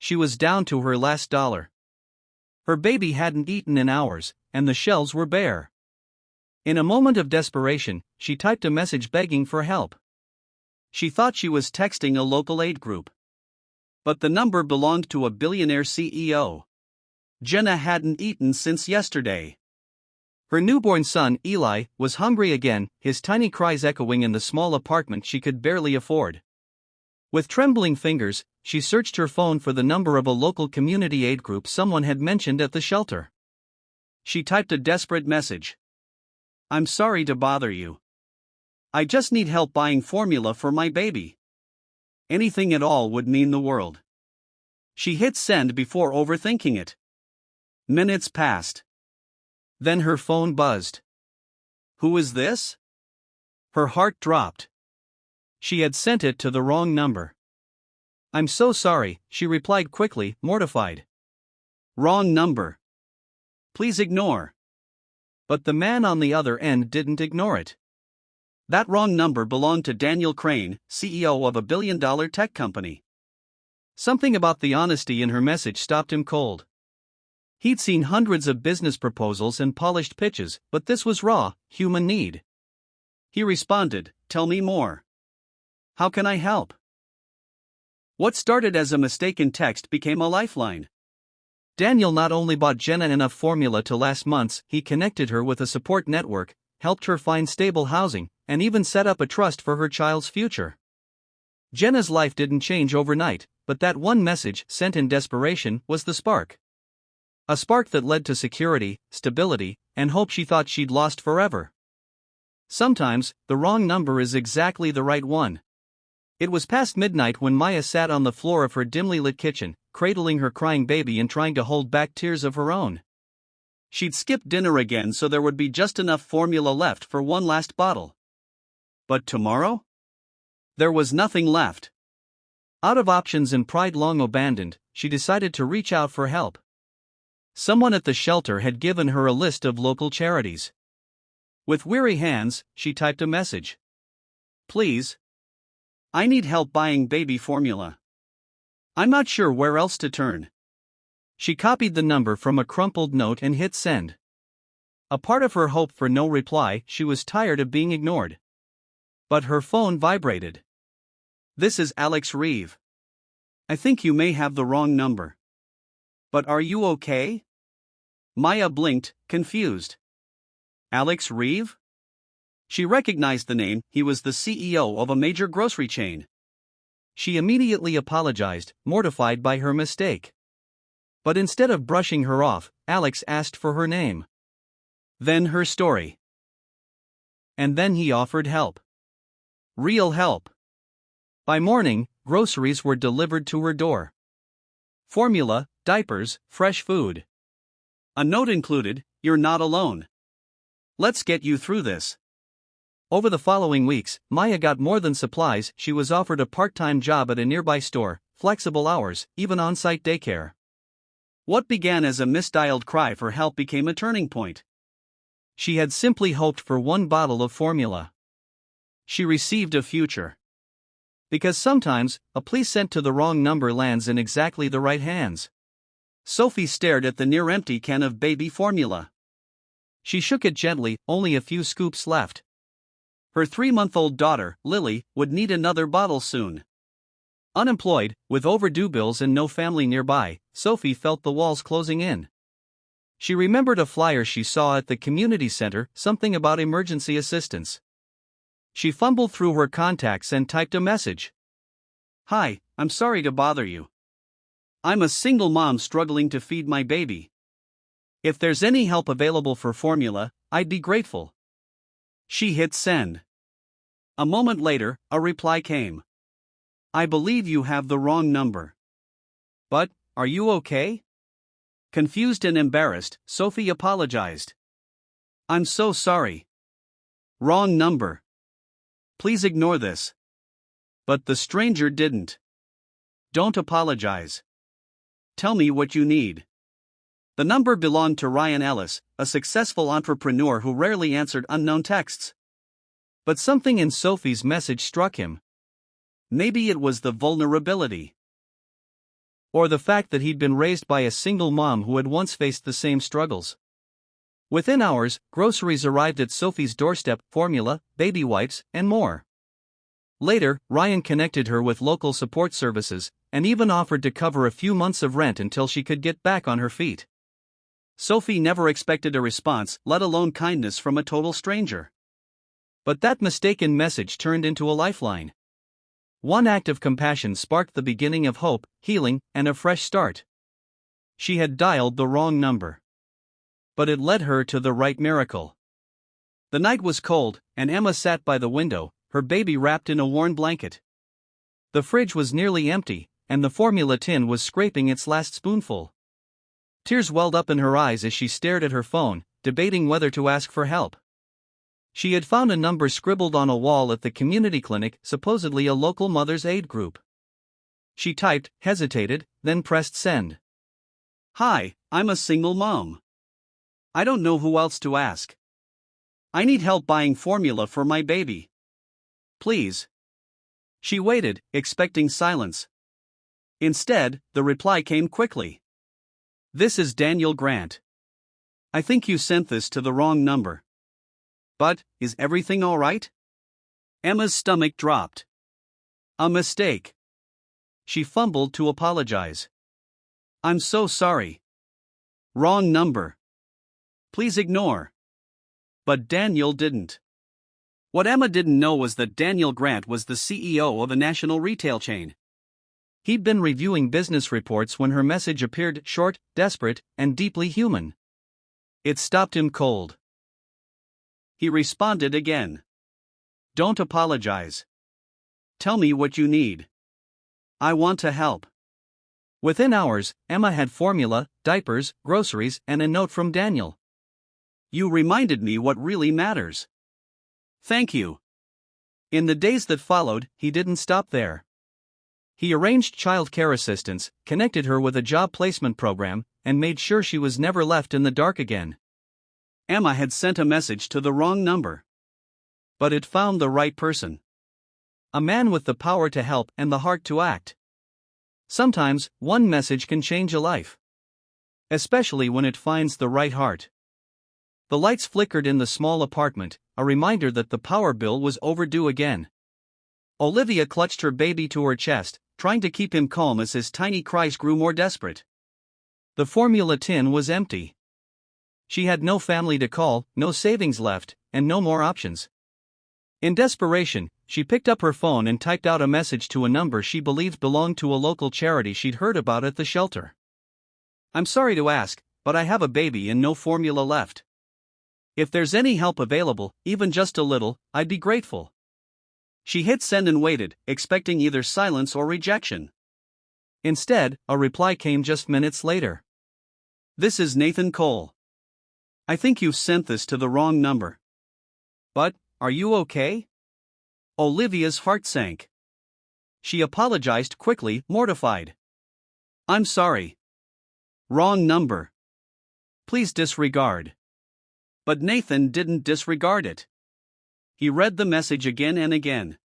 she was down to her last dollar. Her baby hadn't eaten in hours, and the shelves were bare. In a moment of desperation, she typed a message begging for help. She thought she was texting a local aid group. But the number belonged to a billionaire CEO. Jenna hadn't eaten since yesterday. Her newborn son, Eli, was hungry again, his tiny cries echoing in the small apartment she could barely afford. With trembling fingers, she searched her phone for the number of a local community aid group someone had mentioned at the shelter. She typed a desperate message. "I'm sorry to bother you. I just need help buying formula for my baby. Anything at all would mean the world." She hit send before overthinking it. Minutes passed. Then her phone buzzed. Who is this? Her heart dropped. She had sent it to the wrong number. "I'm so sorry," she replied quickly, mortified. "Wrong number. Please ignore." But the man on the other end didn't ignore it. That wrong number belonged to Daniel Crane, CEO of a billion-dollar tech company. Something about the honesty in her message stopped him cold. He'd seen hundreds of business proposals and polished pitches, but this was raw, human need. He responded, "Tell me more. How can I help?" What started as a mistaken text became a lifeline. Daniel not only bought Jenna enough formula to last months, he connected her with a support network, helped her find stable housing, and even set up a trust for her child's future. Jenna's life didn't change overnight, but that one message, sent in desperation, was the spark. A spark that led to security, stability, and hope she thought she'd lost forever. Sometimes, the wrong number is exactly the right one. It was past midnight when Maya sat on the floor of her dimly lit kitchen, cradling her crying baby and trying to hold back tears of her own. She'd skipped dinner again so there would be just enough formula left for one last bottle. But tomorrow? There was nothing left. Out of options and pride long abandoned, she decided to reach out for help. Someone at the shelter had given her a list of local charities. With weary hands, she typed a message. "Please. I need help buying baby formula. I'm not sure where else to turn." She copied the number from a crumpled note and hit send. A part of her hoped for no reply. She was tired of being ignored. But her phone vibrated. "This is Alex Reeve. I think you may have the wrong number. But are you okay?" Maya blinked, confused. Alex Reeve? She recognized the name. He was the CEO of a major grocery chain. She immediately apologized, mortified by her mistake. But instead of brushing her off, Alex asked for her name. Then her story. And then he offered help. Real help. By morning, groceries were delivered to her door. Formula, diapers, fresh food. A note included, "You're not alone. Let's get you through this." Over the following weeks, Maya got more than supplies. She was offered a part-time job at a nearby store, flexible hours, even on-site daycare. What began as a misdialed cry for help became a turning point. She had simply hoped for one bottle of formula. She received a future. Because sometimes, a plea sent to the wrong number lands in exactly the right hands. Sophie stared at the near-empty can of baby formula. She shook it gently, only a few scoops left. Her 3-month-old daughter, Lily, would need another bottle soon. Unemployed, with overdue bills and no family nearby, Sophie felt the walls closing in. She remembered a flyer she saw at the community center, something about emergency assistance. She fumbled through her contacts and typed a message. "Hi, I'm sorry to bother you. I'm a single mom struggling to feed my baby. If there's any help available for formula, I'd be grateful." She hit send. A moment later, a reply came. "I believe you have the wrong number. But, are you okay?" Confused and embarrassed, Sophie apologized. "I'm so sorry. Wrong number. Please ignore this." But the stranger didn't. "Don't apologize. Tell me what you need." The number belonged to Ryan Ellis, a successful entrepreneur who rarely answered unknown texts. But something in Sophie's message struck him. Maybe it was the vulnerability. Or the fact that he'd been raised by a single mom who had once faced the same struggles. Within hours, groceries arrived at Sophie's doorstep, formula, baby wipes, and more. Later, Ryan connected her with local support services, and even offered to cover a few months of rent until she could get back on her feet. Sophie never expected a response, let alone kindness, from a total stranger. But that mistaken message turned into a lifeline. One act of compassion sparked the beginning of hope, healing, and a fresh start. She had dialed the wrong number. But it led her to the right miracle. The night was cold, and Emma sat by the window, her baby wrapped in a worn blanket. The fridge was nearly empty, and the formula tin was scraping its last spoonful. Tears welled up in her eyes as she stared at her phone, debating whether to ask for help. She had found a number scribbled on a wall at the community clinic, supposedly a local mother's aid group. She typed, hesitated, then pressed send. "Hi, I'm a single mom. I don't know who else to ask. I need help buying formula for my baby. Please." She waited, expecting silence. Instead, the reply came quickly. "This is Daniel Grant. I think you sent this to the wrong number. But, is everything all right?" Emma's stomach dropped. "A mistake." She fumbled to apologize. "I'm so sorry. Wrong number. Please ignore." But Daniel didn't. What Emma didn't know was that Daniel Grant was the CEO of a national retail chain. He'd been reviewing business reports when her message appeared, short, desperate, and deeply human. It stopped him cold. He responded again. "Don't apologize. Tell me what you need. I want to help." Within hours, Emma had formula, diapers, groceries, and a note from Daniel. "You reminded me what really matters. Thank you." In the days that followed, he didn't stop there. He arranged childcare assistance, connected her with a job placement program, and made sure she was never left in the dark again. Emma had sent a message to the wrong number. But it found the right person. A man with the power to help and the heart to act. Sometimes, one message can change a life. Especially when it finds the right heart. The lights flickered in the small apartment, a reminder that the power bill was overdue again. Olivia clutched her baby to her chest, trying to keep him calm as his tiny cries grew more desperate. The formula tin was empty. She had no family to call, no savings left, and no more options. In desperation, she picked up her phone and typed out a message to a number she believed belonged to a local charity she'd heard about at the shelter. "I'm sorry to ask, but I have a baby and no formula left. If there's any help available, even just a little, I'd be grateful." She hit send and waited, expecting either silence or rejection. Instead, a reply came just minutes later. "This is Nathan Cole. I think you've sent this to the wrong number. But, are you okay?" Olivia's heart sank. She apologized quickly, mortified. "I'm sorry. Wrong number. Please disregard." But Nathan didn't disregard it. He read the message again and again.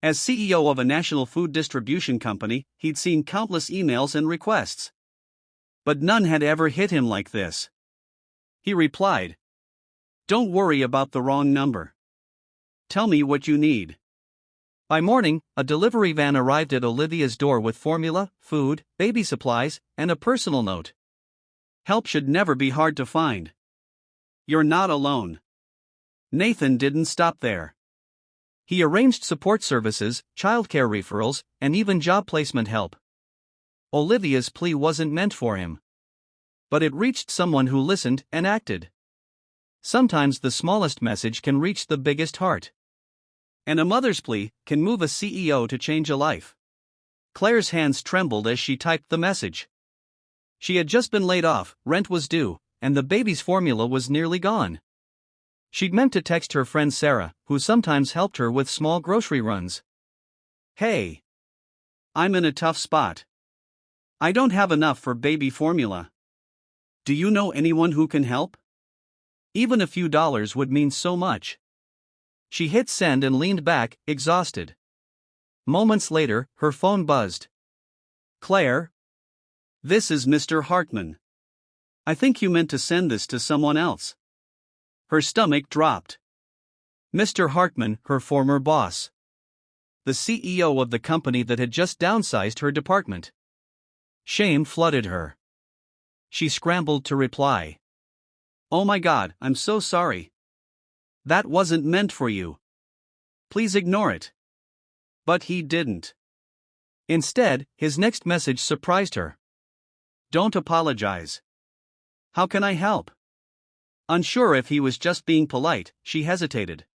As CEO of a national food distribution company, he'd seen countless emails and requests. But none had ever hit him like this. He replied, "Don't worry about the wrong number. Tell me what you need." By morning, a delivery van arrived at Olivia's door with formula, food, baby supplies, and a personal note. Help should never be hard to find. You're not alone. Nathan didn't stop there. He arranged support services, childcare referrals, and even job placement help. Olivia's plea wasn't meant for him. But it reached someone who listened and acted. Sometimes the smallest message can reach the biggest heart. And a mother's plea can move a CEO to change a life. Claire's hands trembled as she typed the message. She had just been laid off, rent was due, and the baby's formula was nearly gone. She'd meant to text her friend Sarah, who sometimes helped her with small grocery runs. "Hey. I'm in a tough spot. I don't have enough for baby formula. Do you know anyone who can help? Even a few dollars would mean so much." She hit send and leaned back, exhausted. Moments later, her phone buzzed. Claire? This is Mr. Hartman. I think you meant to send this to someone else. Her stomach dropped. Mr. Hartman, her former boss. The CEO of the company that had just downsized her department. Shame flooded her. She scrambled to reply. Oh my God, I'm so sorry. That wasn't meant for you. Please ignore it. But he didn't. Instead, his next message surprised her. Don't apologize. How can I help? Unsure if he was just being polite, she hesitated.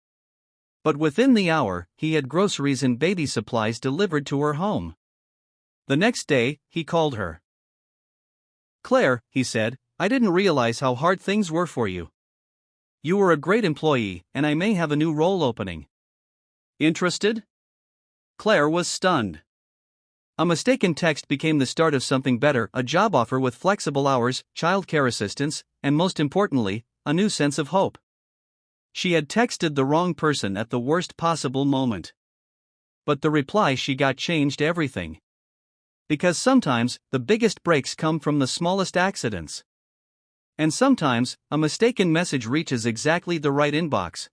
But within the hour, he had groceries and baby supplies delivered to her home. The next day, he called her. Claire, he said, I didn't realize how hard things were for you. You were a great employee, and I may have a new role opening. Interested? Claire was stunned. A mistaken text became the start of something better, a job offer with flexible hours, childcare assistance, and most importantly, a new sense of hope. She had texted the wrong person at the worst possible moment. But the reply she got changed everything. Because sometimes, the biggest breaks come from the smallest accidents. And sometimes, a mistaken message reaches exactly the right inbox.